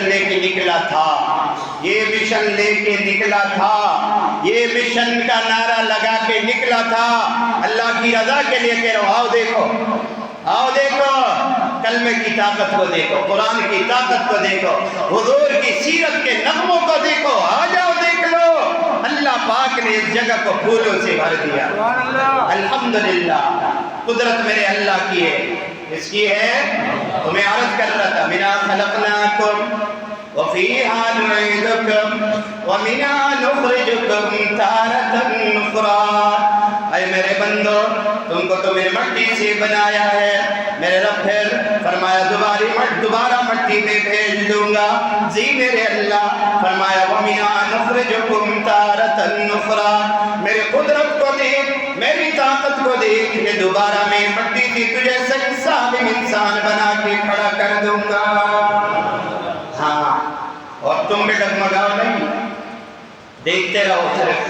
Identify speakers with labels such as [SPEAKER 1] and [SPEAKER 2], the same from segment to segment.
[SPEAKER 1] Mission لے کے نکلا تھا، یہ مشن لے کے نکلا تھا، یہ مشن کا نعرہ لگا کے نکلا تھا، اللہ کی رضا کے لیے کہہ رہا ہوں، آؤ دیکھو، آؤ دیکھو، کلمے کی طاقت کو دیکھو، قرآن کی طاقت کو دیکھو، حضور کی سیرت کے نغموں کو دیکھو، آ جاؤ دیکھ لو۔ اللہ پاک نے اس جگہ کو پھولوں سے بھر دیا۔ الحمدللہ، قدرت میرے اللہ کی ہے، اس کی ہے۔ تو میں عرض کر رہا تھا، مِنْهَا خَلَقْنَاكُمْ وَفِيهَا نُعِيدُكُمْ وَمِنْهَا نُخْرِجُكُمْ تَارَةً أُخْرَىٰ۔ اے میرے بندو، تم کو تو میرے مٹی سے بنایا ہے، میرے رب پھر فرمایا دوبارہ مٹی میں بھیج دوں گا۔ جی میرے اللہ، فرمایا وَمِنْهَا نُخْرِجُكُمْ تَارَةً أُخْرَىٰ۔ میرے قدرت کو دیکھ، میری طاقت کو دیکھ، کہ دوبارہ میں مٹی سے تجھے سالم انسان بنا کے کھڑا کر دوں گا۔ ہاں، اور تم بھی ڈگمگاؤ نہیں، دیکھتے رہو، صرف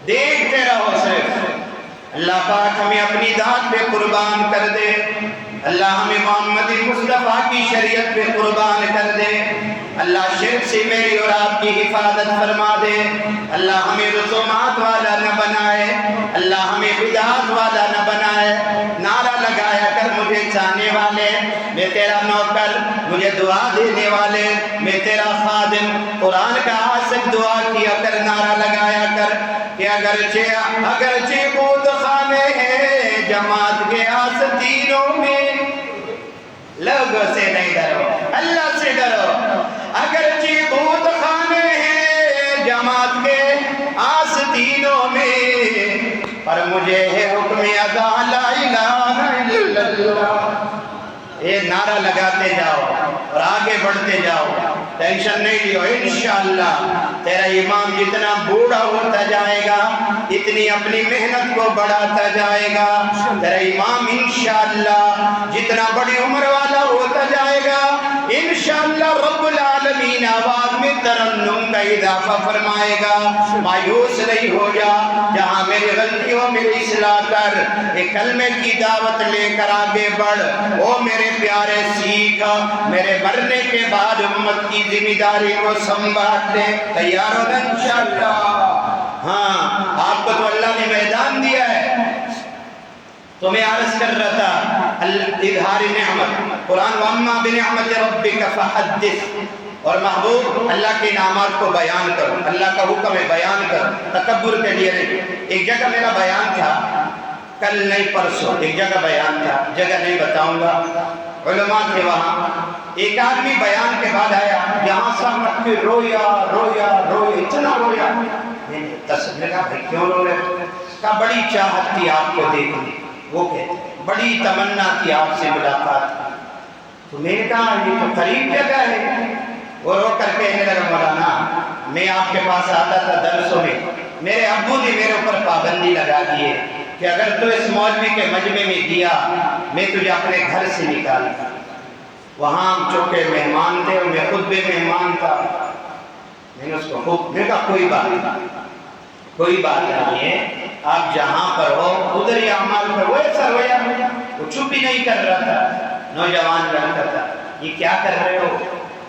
[SPEAKER 1] دیکھتے رہو صرف۔ اللہ پاک ہمیں اپنی ذات پہ قربان کر دے، اللہ ہمیں محمد مصطفیٰ کی شریعت پہ قربان کر دے، اللہ شرک سے میری اور آپ کی حفاظت فرما دے، اللہ ہمیں رسومات والا نہ بنائے، اللہ ہمیں بدعات والا نہ بنائے۔ نعرہ لگایا کر مجھے چاہنے والے، میں تیرا نوکر، مجھے دعا دینے والے، میں تیرا خادم، قرآن کا عاشق، دعا کیا کر، نعرہ لگایا کر کہ اگرچہ بت خانے ہیں جماعت کے آستینوں میں، لوگوں سے نہیں ڈرو، اللہ سے ڈرو۔ اگرچہ بت خانے ہیں جماعت کے آستینوں میں، پر مجھے ہے حکم ادا لا الہ الا اللہ۔ یہ نعرہ لگاتے جاؤ اور آگے بڑھتے جاؤ، ٹینشن نہیں لیو، انشاءاللہ تیرا امام جتنا بوڑھا ہوتا جائے گا اتنی اپنی محنت کو بڑھاتا جائے گا، تیرا امام انشاءاللہ جتنا بڑی عمر والا ہوتا جائے گا انشاءاللہ رب العالمین آواز میں ترنم کا اضافہ فرمائے گا۔ مایوس نہیں ہو جا، جہاں میری غلطی ہو میری اصلاح کر، ایک کلمے کی دعوت لے کر آگے بڑھ۔ او میرے پیارے سیکھ، میرے مرنے کے بعد امت کی ذمہ داری کو سنبھال لے، تیار ہو نا انشاءاللہ؟ ہاں، آپ کو تو اللہ نے میدان دیا ہے۔ تو میں عرض کر رہا تھا اظہار نعمت، قرآن وَأَمَّا بِنِعْمَةِ رَبِّكَ فَحَدِّثْ، اور محبوب اللہ کے انعامات کو بیان کرو، اللہ کا حکم ہے بیان کرو، تکبر کے لیے نہیں۔ ایک جگہ میرا بیان تھا، کل نہیں پرسوں ایک جگہ بیان تھا، جگہ نہیں بتاؤں گا، علماء تھے وہاں، ایک آدمی بیان کے بعد آیا، یہاں سب مٹ کے رویا رویا رویا، اتنا رویا، میں نے تصویر کہا بھائی کیوں رو رہے؟ کہا بڑی چاہت تھی آپ کو دیکھنے، وہ کہتے بڑی تمنا تھی آپ سے ملاقات۔ تو میں نے کہا یہ تو قریب جگہ ہے۔ وہ رو کر کہنے لگا مولانا میں آپ کے پاس آتا تھا درسوں میں، میرے ابو نے میرے اوپر پابندی لگا دی ہے کہ اگر تو اس مولوی کے مجمع میں گیا میں تجھے اپنے گھر سے نکالتا۔ وہاں چونکہ مہمان تھے اور میں خود بھی مہمان تھا، میں نے اس کو خوب میں کہا کوئی بات نہیں ہے، آپ جہاں پر ہو ادھر ہی اعمال پر۔ وہ ایسا رویا، وہ چپ ہی نہیں کر رہا تھا۔ نوجوان لڑکا تھا، یہ کیا کر رہے ہو،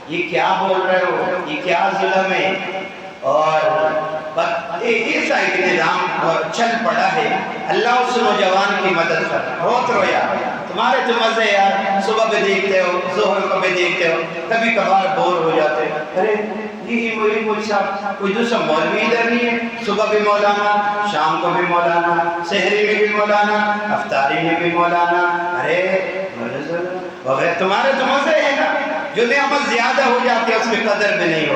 [SPEAKER 1] یہ کیا بول رہے ہو، یہ کیا ظلم ہے؟ اور ایسا انتظام چل پڑا ہے، اللہ اس نوجوان کی مدد کر، بہت رویا۔ تمہارے تو مزے یار، صبح بھی دیکھتے ہو، ظہر کو بھی دیکھتے ہو، کبھی کبھار بور ہو جاتے ہو، ارے یہ مجھ صاحب کوئی دوسرا مولوی ادھر نہیں ہے، صبح بھی مولانا، شام کو بھی مولانا، سحری میں بھی مولانا، افطاری میں بھی مولانا، ارے بغیر تمہارے تو مزے ہیں نا۔ جو نعمت زیادہ ہو جاتی ہے اس میں قدر بھی نہیں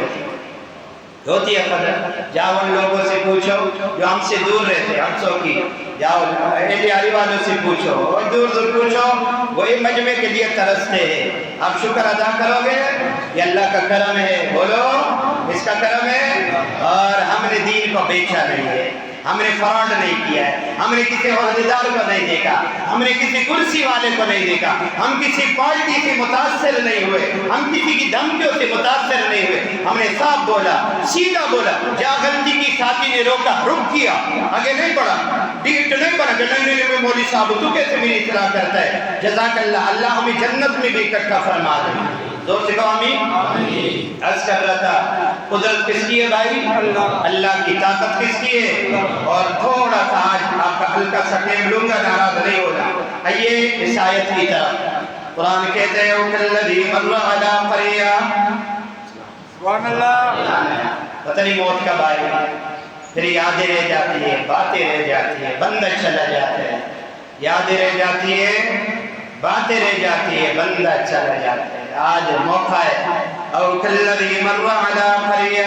[SPEAKER 1] ہوتی ہے قدر۔ جاؤ ان لوگوں سے پوچھو جو ہم سے دور رہتے، ہم سو کی، جاؤ اہلیاری والوں سے پوچھو اور دور دور پوچھو، وہی مجمع کے لیے ترستے ہیں۔ آپ شکر ادا کرو گے یہ اللہ کا کرم ہے، بولو اس کا کرم ہے۔ اور ہم نے دین کو بیچا نہیں ہے، ہم نے فراڈ نہیں کیا ہے، ہم نے کسی عہدیدار کو نہیں دیکھا، ہم نے کسی کرسی والے کو نہیں دیکھا، ہم کسی پارٹی سے متاثر نہیں ہوئے، ہم کسی کی دھمکیوں سے متاثر نہیں ہوئے۔ ہم نے صاف بولا، سیدھا بولا، جہاں غلطی کی ساتھی نے روکا رک کیا، آگے نہیں بڑھا، ڈیٹ نہیں بنا کہ نہیں مولوی صاحب تو کیسے میری اصلاح کرتا ہے۔ جزاک اللہ، اللہ ہمیں جنت میں بھی اکٹھا فرما دے۔ زور سے کہو آمین۔ عرض کر رہا تھا قدرت کس کی ہے بھائی؟ اللہ کی طاقت کس کی ہے؟ اور تھوڑا سا آج آپ کا ہلکا سا ٹیم لوں گا، ناراض نہیں ہونا۔ آئیے اس آیت کی طرف، قرآن کہتے ہیں وَكَالَّذِي مَرَّ عَلَىٰ قَرْيَةٍ، سبحان اللہ، پتہ نہیں موت کب آئے گی، پھر یادیں رہ جاتی ہے، باتیں رہ جاتی ہے، بندہ چلا جاتا ہے، یادیں رہ جاتی ہے، باتیں رہ جاتی ہے، بندہ چلا جاتا ہے۔ آج موقع ہے۔ او کالذی مر علی قریہ،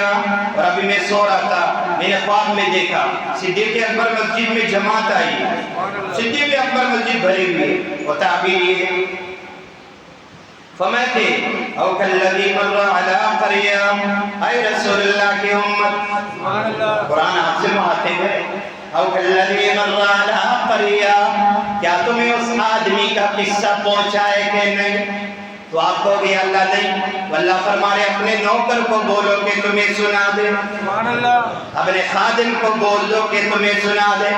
[SPEAKER 1] اور ابھی میں سو رہا تھا، میں نے خواب میں دیکھا صدیق اکبر مسجد میں جماعت آئی، صدیق اکبر مسجد بھری ہوئی، اور تعبیر یہ ہے فرماتے او کالذی مر علی قریہ، اے رسول اللہ کی امت، قرآن آپ سے مخاطب ہے، او کالذی مر علی قریہ، کیا تمہیں اس آدمی کا قصہ پہنچا ہے کہ نہیں؟ تو آپ کو بھی اللہ نہیں، واللہ فرمائے اپنے نوکر کو بولو کہ تمہیں سنا دے، اپنے خادم کو بول دو کہ تمہیں سنا دے۔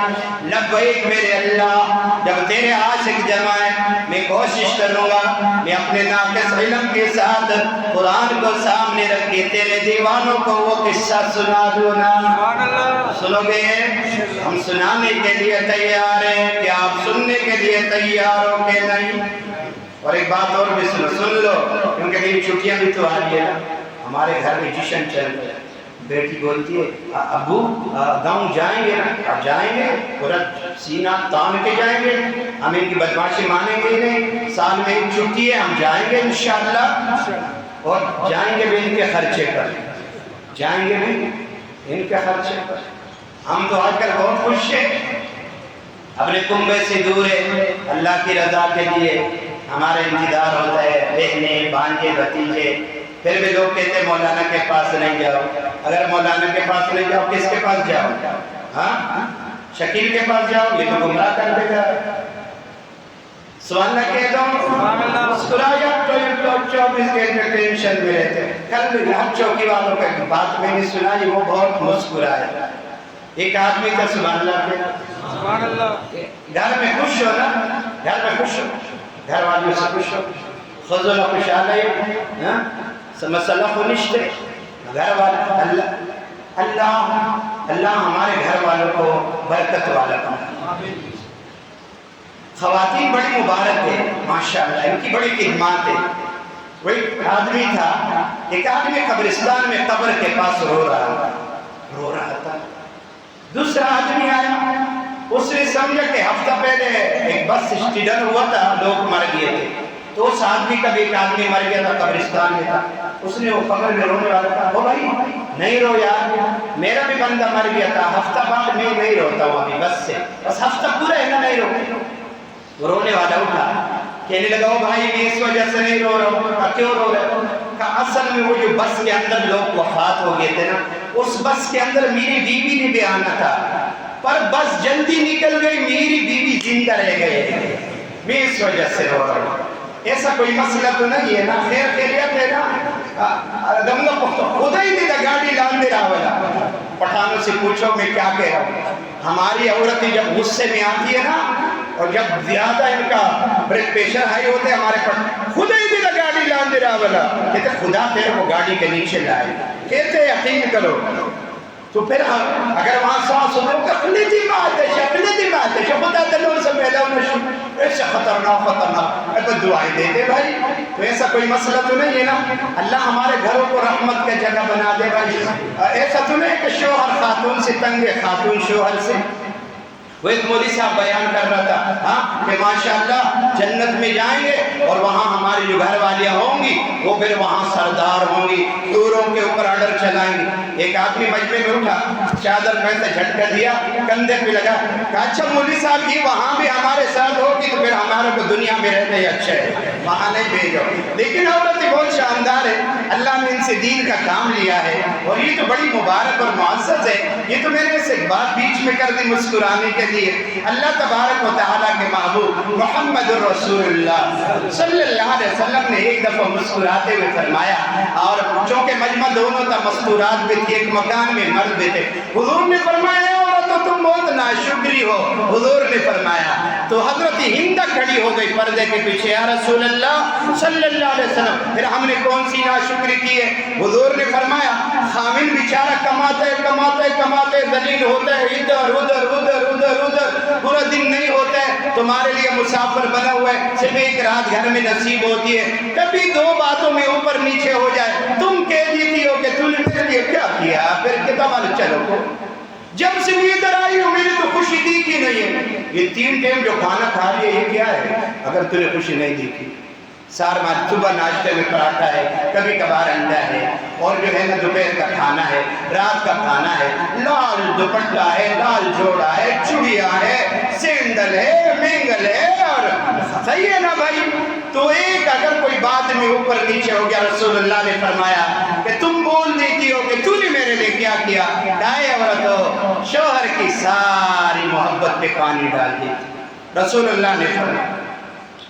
[SPEAKER 1] لبیک میرے اللہ، جب تیرے عاشق جمائے میں کوشش کروں گا میں اپنے ناقص علم کے ساتھ قرآن کو سامنے رکھ کے تیرے دیوانوں کو وہ قصہ سنا دوں نا۔ سنو گے؟ ہم سنانے کے لیے تیار ہیں، کیا آپ سننے کے لیے تیار ہو کہ نہیں؟ اور ایک بات اور بھی سن لو، کیونکہ میری چھٹیاں بھی تو آ رہی ہے، ہمارے گھر میں جشن چل رہا ہے۔ بیٹی بولتی ہے ابو گاؤں جائیں گے نا؟ جائیں گے، پورا سینہ تان کے جائیں گے، ہم ان کی بدماشی مانیں گے نہیں، سال میں ایک چھٹی ہے، ہم جائیں گے انشاءاللہ، اور جائیں گے بھی ان کے خرچے پر، جائیں گے بھی ان کے خرچے پر۔ ہم تو آج کل بہت خوش ہیں، اپنے کنبے سے دور ہے، اللہ کی رضا کے لیے ہمارا انتظار ہوتا ہے، بہنیں بھانجے بھتیجے، پھر بھی لوگ کہتے ہیں مولانا کے پاس نہیں جاؤ۔ اگر مولانا کے پاس نہیں جاؤ کس کے پاس جاؤ؟ ہاں شکیل کے پاس جاؤ، یہ تو گمراہ کر دے گا۔ سبحان اللہ کہہ دو، مسکرایا 24 گھنٹے ٹینشن میں رہتے ہیں۔ کل بھی ہم چوکی والوں کا بات میں نے سنا، وہ بہت مسکرایا، ایک آدمی کا سبحان اللہ کہہ، سبحان اللہ، گھر میں خوش ہو نا، گھر میں خوش ہو، گھر والوں سے خوش ہو، فضل و خوشحالی ہے، مسئلہ خنشت ہے، گھر والا اللہ ہمارے گھر والوں کو برکت والا بنائے۔ خواتین بڑی مبارک ہے ماشاءاللہ، ان کی بڑی خدمات ہے۔ وہ ایک آدمی تھا، ایک آدمی قبرستان میں قبر کے پاس رو رہا تھا، دوسرا آدمی آیا، اس نے سمجھا کہ ہفتہ پہلے ایک بس ایکسیڈنٹ ہوا تھا، لوگ مر گئے تھے، تو اس آدمی کا بھی ایک آدمی مر گیا تھا، قبرستان میں تھا، اس نے وہ قبر میں رونے والا تھا، وہ بھائی نہیں رو یار، میرا بھی بندہ مر گیا تھا، ہفتہ بعد میں نہیں روتا ہوں ابھی بس سے، بس ہفتہ پورا ہے نا نہیں رو۔ وہ رونے والا اٹھا، کہنے لگا وہ بھائی میں اس وجہ سے نہیں رو رہا ہوں۔ کہا کیوں رو رہا ہوں؟ کہا اصل میں وہ جو بس کے اندر لوگ وفات ہو گئے تھے نا، اس بس کے اندر میری بیوی نے بھی آنا تھا، پر بس جلدی نکل گئی، میری بیوی زندہ رہ گئی، میں اس وجہ سے رو رہا ہوں۔ ایسا کوئی مسئلہ تو نہیں ہے نا، خیر خیریت ہے نا، گمگا خدا ہی دیتا گاڑی لان دے رہا والا۔ پٹھانوں سے پوچھو میں کیا کہہ رہا ہوں، ہماری عورتیں جب غصے میں آتی ہے نا، اور جب زیادہ ان کا بلڈ پریشر ہائی ہوتے ہیں ہمارے پر، خدا ہی دیتا گاڑی لان دے رہا والا، کہتے خدا تیرے کو گاڑی کے نیچے لائے، کہتے یقین کرو، تو پھر اگر وہاں سانس ہوتا ہے اقلیتی بات ہے خدا دلوں سے پیدا ہونا ایسا خطرناک تو دعائیں دیتے بھائی، تو ایسا کوئی مسئلہ تو نہیں ہے نا، اللہ ہمارے گھروں کو رحمت کا جگہ بنا دے بھائی۔ ایسا تو نہیں کہ شوہر خاتون سے تنگ ہے، خاتون شوہر سے۔ وہ ایک مولوی صاحب بیان کر رہا تھا کہ ماشاءاللہ جنت میں جائیں گے اور وہاں ہماری جو گھر والیاں ہوں گی وہ پھر وہاں سردار ہوں گی، دوروں کے اوپر آرڈر چلائیں گی۔ ایک آدمی مجمع میں اٹھا، چادر پہ سے جھٹکا دیا، کندھے پہ لگا، کہا اچھا مولوی صاحب یہ وہاں بھی ہمارے ساتھ ہوگی تو پھر ہمارے کو دنیا میں رہنا ہی اچھا ہے، وہاں نہیں بھیجو۔ لیکن عورتیں بہت شاندار ہے، اللہ نے ان سے دین کا کام لیا ہے، اور یہ تو بڑی مبارک اور معزز ہے۔ یہ تو میں نے اسے بات بیچ میں کر دی مسکرانے کے لیے۔ اللہ تبارک و تعالیٰ کے محبوب محمد الرسول اللہ صلی اللہ علیہ وسلم نے ایک دفعہ مسکراتے ہوئے فرمایا، اور چونکہ مجمع دونوں تھا، مستورات بھی تھی، ایک مکان میں مرد بھی تھے، حضور نے فرمایا عورتوں تم بہت ناشکری ہو، حضور نے فرمایا تو حضرت ہند کھڑی ہو گئی پردے کے پیچھے، یا رسول اللہ صلی اللہ علیہ وسلم پھر ہم نے کون سی ناشکری کی ہے؟ حضور نے فرمایا خامن بیچارہ کماتے ذلیل ہوتا ہے، ادھر پورا دن نہیں ہوتا ہے، تمہارے لیے مسافر بنا ہوا ہے، صرف ایک رات گھر میں نصیب ہوتی ہے، کبھی دو باتوں میں اوپر نیچے ہو جائے، تم کہہ دیتی ہو کہ تم نے میرے لیے کیا کیا، پھر کتاب چلو جب سے یہ ادھر آئی ہو میری تو خوشی دیکھی نہیں ہے، یہ 3 ٹائم جو کھانا کھا رہی ہے یہ کیا ہے اگر تجھے خوشی نہیں دیکھی؟ صبح ناشتے میں پراٹھا ہے، کبھی کبھار انڈا ہے، اور جو ہے نا دوپہر کا کھانا ہے، رات کا کھانا ہے، لال دوپٹہ ہے، لال جوڑا ہے، چوڑیاں ہے، سینڈل ہے، مینگل ہے، اور صحیح ہے نا بھائی؟ تو ایک اگر کوئی بات میں اوپر نیچے ہو گیا، رسول اللہ نے فرمایا کہ تم بول دیتی ہو کہ تو نے میرے لیے کیا کیا، کہے عورتوں شوہر کی ساری محبت پہ پانی ڈال دیتی۔ رسول اللہ نے فرمایا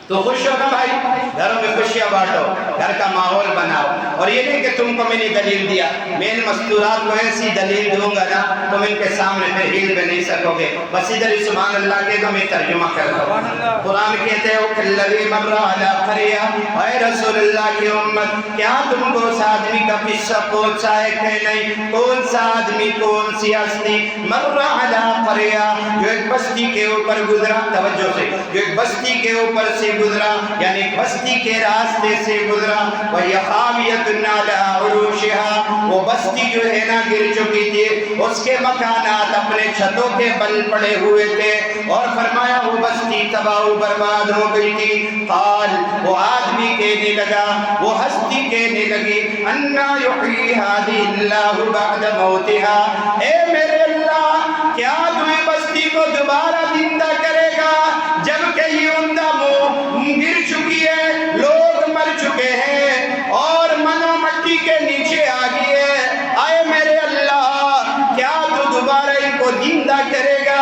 [SPEAKER 1] تو خوش ہو نا بھائی، گھروں میں خوشیاں بانٹو، گھر کا ماحول بناؤ، اور یہ نہیں کہ تم کو میں نے دلیل دیا، میں ان مستورات کو ایسی دلیل دوں گا نا تم ان کے سامنے پھر ہل بھی نہیں سکو گے، بس ادھر ہی سبحان اللہ کے دو میں ترجمہ کرتا ہوں۔ قرآن کہتے ہو کَالَّذِي مَرَّ عَلَىٰ قَرْيَةٍ، اے رسول اللہ کی امت کیا تم کو اس آدمی کا قصہ پوچھا ہے کہ نہیں؟ کون سا آدمی، کون سی ہستی؟ مَرَّ عَلَىٰ قَرْيَةٍ، جو ایک بستی کے اوپر گزرا، توجہ سے، جو ایک بستی کے اوپر سے گزرا، یعنی بستی کے راستے سے گزرا، وَهِيَ خَاوِيَةٌ عَلَىٰ عُرُوشِهَا، وہ بستی جو ہے نا گر چکی تھی، اس کے مکانات اپنے چھتوں کے بل پڑے ہوئے تھے، اور فرمایا وہ بستی تباہ و برباد ہو گئی تھی۔ قال، وہ آدمی کہنے لگا، وہ ہستی کہنے لگی، اَنَّا يُحْيِي هَٰذِهِ اللَّهُ بَعْدَ مَوْتِهَا، اے میرے اللہ کیا تو یہ بستی کو دوبارہ زندہ کرے گا جبکہ یہ عمدہ گر چکی ہے، لوگ مر چکے ہیں اور منو مٹی کے نیچے آ گئی ہے، آئے میرے اللہ کیا تو دوبارہ ان کو زندہ کرے گا؟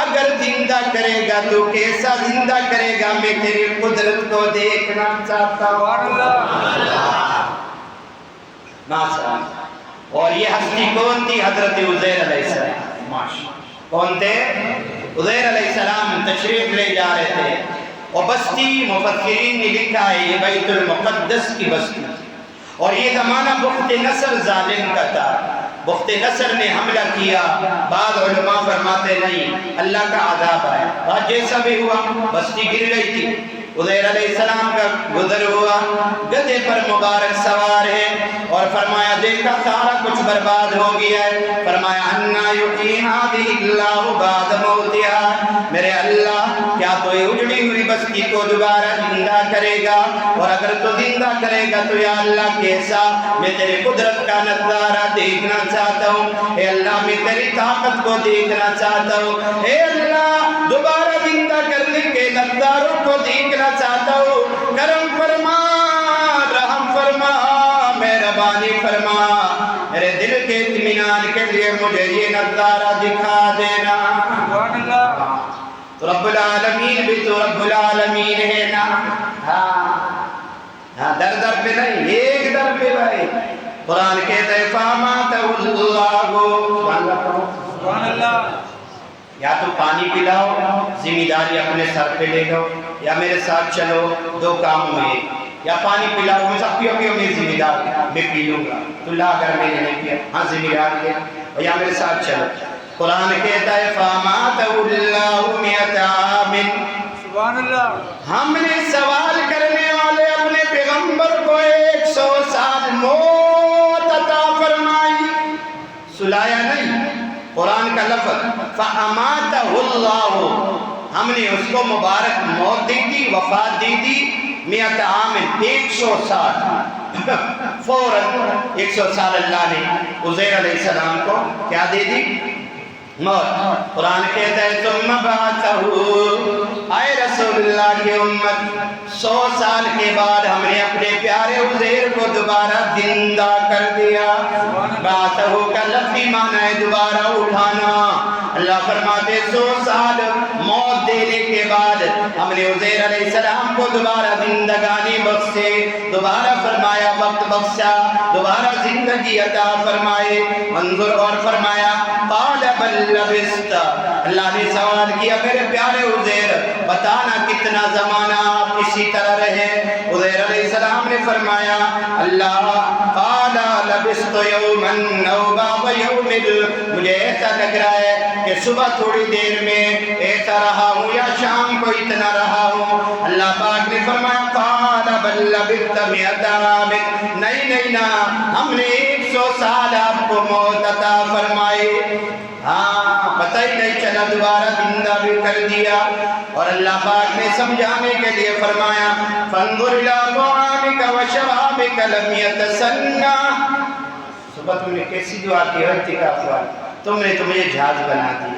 [SPEAKER 1] اگر زندہ کرے گا تو کیسا زندہ کرے گا؟ میں تیری قدرت کو دیکھنا چاہتا ہوں۔ اور یہ ہستی کون تھی؟ حضرت عزیر علیہ السلام۔ کون تھے؟ عزیر علیہ السلام تشریف لے جا رہے تھے، اور بستی مفسرین نے لکھا ہے یہ بیت المقدس کی بستی، اور یہ زمانہ بخت نصر ظالم کا تھا، بخت نصر نے حملہ کیا، بعض علماء فرماتے نہیں اللہ کا عذاب آیا، بعد جیسا بھی ہوا بستی گر گئی تھی، عزیر علیہ السلام کا گزر ہوا، گدھے پر مبارک سوار ہے، اور فرمایا دیکھا سارا کچھ برباد ہو گیا ہے، فرمایا اَنَّا يُحْيِي هَٰذِهِ اللَّهُ بَعْدَ مَوْتِهَا، میرے اللہ کیا تو یہ اجڑی ہوئی بستی کو دوبارہ زندہ کرے گا؟ اور اگر تو زندہ کرے گا تو یا اللہ کیسا؟ میں تیری قدرت کا نظارہ دیکھنا چاہتا ہوں، اے اللہ میں تیری طاقت کو دیکھنا چاہتا ہوں، اے اللہ دوبارہ زندہ کرنے کے نظاروں کو دیکھنا چاہتا ہوں، کرم فرما، رحم فرما، مہربانی فرما، میرے دل کے اطمینان کے لیے مجھے یہ نظارہ دکھا دینا۔ تو رب العالمین بھی تو رب العالمین ہے نا، ہاں در در پہ نہیں، ایک در پہ بھائی۔ قرآن کہتا ہے فَأَمَاتَهُ اللَّهُ، سبحان اللہ، یا تو پانی پلاؤ، ذمہ داری اپنے سر پہ لے لو، یا میرے ساتھ چلو، دو کام ہوئے، یا پانی پلاؤ، میں سب پیو میں ذمہ دار میں پی لوں گا، تو لا کر میں نے نہیں پیا، ہاں ذمہ دار ہے، یا میرے ساتھ چلو۔ قرآن کہتا ہے فَأَمَاتَهُ اللَّهُ مِئَةَ عَامٍ، سبحان اللہ، ہم نے سوال کرنے والے اپنے پیغمبر کو 100 سال موت عطا فرمائی، سلایا نہیں، قرآن کا لفظ فَأَمَاتَهُ اللَّهُ، ہم نے اس کو مبارک موت دی تھی، وفات دی تھی، 100 عام 100 سال، فوراً 100 سال اللہ نے عزیر علیہ السلام کو کیا دے دی؟ موت۔ قرآن کہتا ہے ثم بعثہ، اے رسول اللہ کی امت 100 سال کے بعد ہم نے اپنے پیارے عزیر کو دوبارہ زندہ کر دیا۔ بعثہ کا لفظی معنی ہے دوبارہ اٹھانا۔ اللہ فرماتے 100 سال موت دینے کے بعد ہم نے نے عزیر علیہ السلام کو دوبارہ زندگانی بخشے، دوبارہ فرمایا وقت بخشا، دوبارہ زندگی عطا فرمائے۔ منظر اور فرمایا قال بل لبست، اللہ نے سوال کیا میرے پیارے عزیر بتانا کتنا زمانہ آپ اسی طرح رہے؟ عزیر علیہ السلام نے فرمایا اللہ قال لبست یوما او بعض یوم، مجھے ایسا لگ رہا ہے کہ صبح تھوڑی دیر میں ایسا رہا ہوں یا شام کو اتنا رہا ہوں۔ اللہ پاک نے فرمایا قال بل لبثت 100 عام، نہیں نا، ہم نے 100 سال آپ کو موت عطا فرمائی۔ ہاں پتہ ہی نہیں چلا، دوبارہ زندہ بھی کر دیا۔ اور اللہ پاک نے سمجھانے کے لیے فرمایا فانظر الی طعامک وشرابک لم یتسنہ، صبح تم نے کیسی دعا کی ہے اعتکاف والی، تم نے تو مجھے جہاز بنا دی،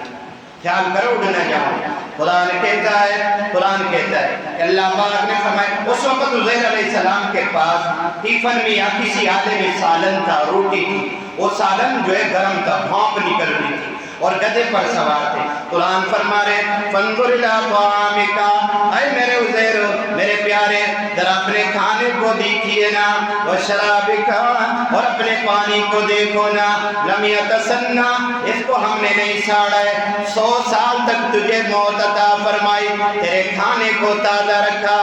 [SPEAKER 1] خیال کرو اڑ نہ جاؤں۔ قرآن کہتا ہے کہ اللہ پاک نے فرمایا اس وقت عزیر علیہ السلام کے پاس ٹیفن میں یا کسی آدھے میں سالن تھا، روٹی تھی، وہ سالن جو ہے گرم تھا، بھونک نکل رہی تھی، اور گدھے پر سوار تھے۔ قرآن فرما رہے فانظر الی طعامک، اے میرے عزیر میرے پیارے ذرا اپنے کھانے کو دیکھیے نا، وشرابک، اور اپنے پانی کو دیکھو نا، لم یتسنہ، اس کو ہم نے نہیں ساڑا ہے، 100 سال تک تجھے موت عطا فرمائی، تیرے کھانے کو تازہ رکھا،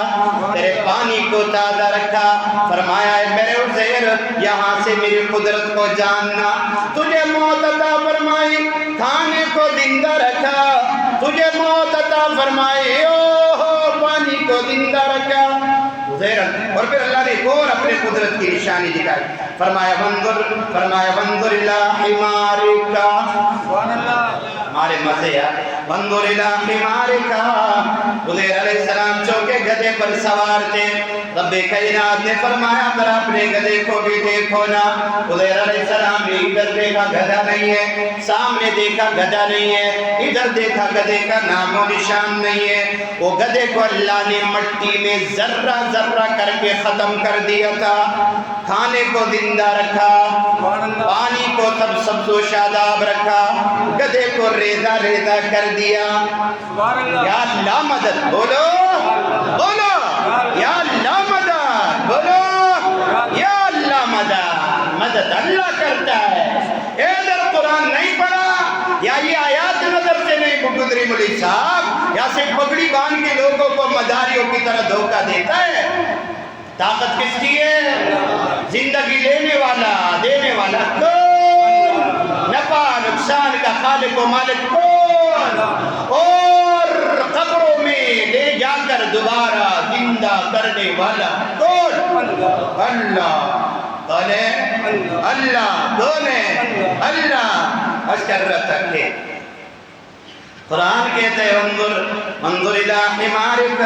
[SPEAKER 1] تیرے پانی کو تازہ رکھا۔ فرمایا ہے میرے عزیر یہاں سے میری قدرت کو جاننا، تجھے موت عطا فرمائی، کھانے کو زندہ رکھا، تجھے موت عطا فرمائی، پانی کو زندہ رکھا۔ اور پھر اللہ نے اور اپنے قدرت کی نشانی دکھائی، فرمایا وانظر الی حمارک، ہمارے مزے ہے، وانظر الی حمارک، عزیر علیہ السلام چونکہ گدھے پر سوار تھے، رب کائنات نے فرمایا ذرا اپنے گدھے کو بھی دیکھو نا۔ عزیر علیہ السلام نے ادھر دیکھا گدھا نہیں ہے، سامنے دیکھا گدھا نہیں ہے، ادھر دیکھا گدھے کا نام و نشان نہیں ہے۔ وہ گدھے کو اللہ نے مٹی میں ذرہ ذرہ کر کے ختم کر دیا تھا، کھانے کو زندہ رکھا، پانی کو سبز و شاداب رکھا، گدھے کو ریزہ ریزہ کر دیا۔ یا اللہ مدد، بولو بولو یا اللہ مدد، بولو یا اللہ مدد، مدد اللہ کرتا ہے۔ ادھر قرآن نہیں پڑھا یا یہ آیات نظر سے نہیں گزری مولوی صاحب، یا صرف پگڑی باندھ کے لوگوں کو مداریوں کی طرح دھوکہ دیتا ہے۔ طاقت کس کی ہے؟ زندگی لینے والا دینے والا کون؟ نفع نقصان کا خالق و مالک کون؟ اور قبروں میں لے جا کر دوبارہ زندہ کرنے والا کون؟ اللہ۔ کون ہے؟ اللہ۔ کون ہے؟ اللہ۔ اشکرت تک ہے۔ قرآن کہتے ہیں انظر الی حمارک،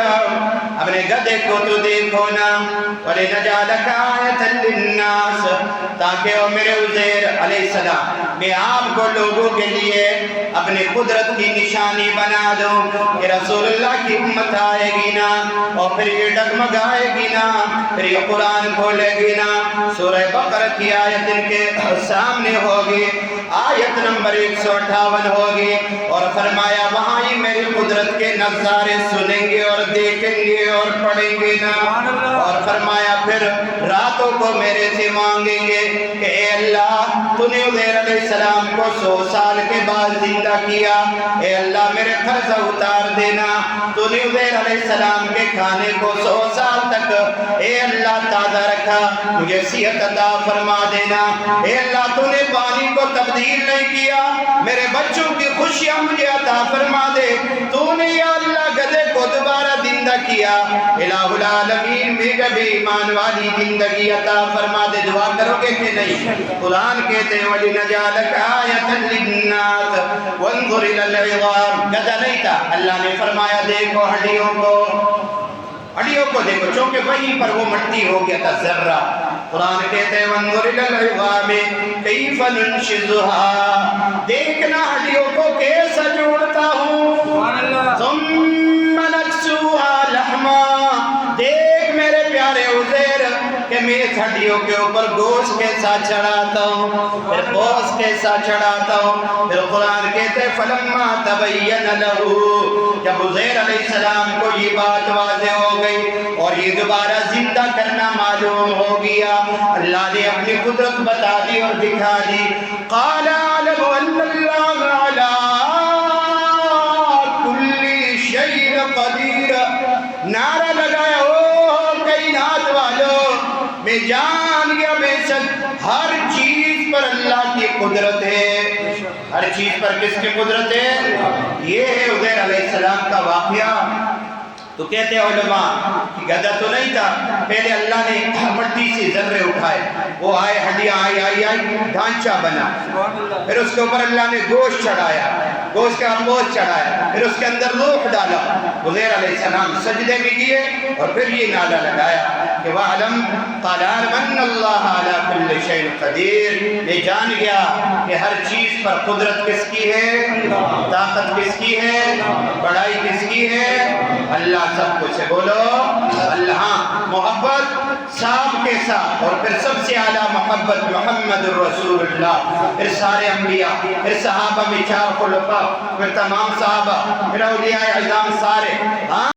[SPEAKER 1] اپنے گدھے کو تو دیکھو نا، وَلِنَجْعَلَكَ آیَةً لِلنَّاسِ، تاکہ وہ میرے عزیر علیہ السلام میں آپ کو لوگوں کے لیے اپنی قدرت کی نشانی بنا دوں کہ رسول اللہ کی امت آئے گی نا، اور پھر یہ ڈگمگائے گی نا، پھر یہ قرآن کھولے گی نا، سورہ بقرہ کی آیت ان کے سامنے ہوگی، آیت نمبر 158 ہوگی، اور فرمایا وہاں ہی میری قدرت کے نظارے سنیں گے اور دیکھیں گے اور پڑھیں گے نا۔ اور فرمایا پھر راتوں کو میرے سے مانگیں گے کہ اے اللہ تو نے عزیر علیہ السلام کو 100 سال کے بعد زندہ کیا، اے اللہ میرے قرض اتار دینا، تو نے عزیر علیہ السلام کے کھانے کو 100 سال تک اے اللہ تازہ رکھا، مجھے صحت عطا فرما دینا، اے اللہ تو نے پانی کو تبدیل نہیں کیا، میرے بچوں کی خوشیاں مجھے عطا فرما دے، تو نے یا اللہ گدھے کو دوبارہ زندہ کیا، الہ العالمین میں کبھی ایمان والی زندگی عطا فرما دے۔ دعا کرو گے کہ نہیں؟ قرآن کہتے ہیں وَلِنَجْعَلَكَ آیَةً لِلنَّاسِ وَانظُرْ إِلَى الْعِظَامِ، گدھا نہیں تھا، اللہ نے فرمایا دیکھو ہڈیوں کو دیکھو، چونکہ وہیں پر وہ مٹی ہو گیا تھا ذرہ۔ قرآن کہتے ہیں وَانظُرْ إِلَى الْعِظَامِ كَيْفَ نُنشِزُهَا، دیکھنا ہڈیوں کو کیسا جوڑتا ہوں، ثُمَّ نَكْسُوهَا لَحْمًا، دیکھ میرے پیارے عزیر کہ میں اس ہڈیوں کے اوپر گوشت کے ساتھ چڑھاتا ہوں، پھر گوشت کے ساتھ چڑھاتا ہوں۔ پھر قرآن کہتے ہیں فلما تبین لہ، جب عزیر علیہ السلام کو یہ بات واضح ہو گئی اور یہ دوبارہ زندہ کرنا معلوم ہو گیا، اللہ نے اپنی قدرت بتا دی اور دکھا دی۔ قال اعلم ان اللہ علی کل شیء قدیر، نعرہ لگایا او کائنات والو، میں جان گیا بے شک ہر چیز پر اللہ کی قدرت ہے۔ ہر چیز پر کس کی قدرت ہے؟ یہ ہے عزیر علیہ السلام کا واقعہ۔ تو کہتے ہیں علماء کہ گدھا تو نہیں تھا، پہلے اللہ نے مٹی سے ذرے اٹھائے، وہ آئے، ہڈیاں آئی، ڈھانچہ بنا، پھر اس کے اوپر اللہ نے گوشت چڑھایا، گوشت کا گوشت چڑھایا، پھر اس کے اندر روح ڈالا، عزیر علیہ السلام سجدے میں کیے اور پھر یہ نعرہ لگایا کہ وَعْلَمْ قَالَ اعْلَمْ اللَّهَ عَلَى كُلِّ شَيْءٍ قَدِيرٌ، میں جان گیا کہ ہر چیز پر قدرت کس کی ہے، طاقت کس کی ہے، بڑائی کس کی ہے، اللہ سب کچھ ہے۔ بولو اللہ۔ محبت صاحب کے ساتھ اور پھر سب سے اعلیٰ محبت محمد الرسول اللہ، پھر سارے انبیاء، پھر صحابہ میں 4 خلفاء، پھر تمام صحابہ، پھر اولیاء اعظام سارے۔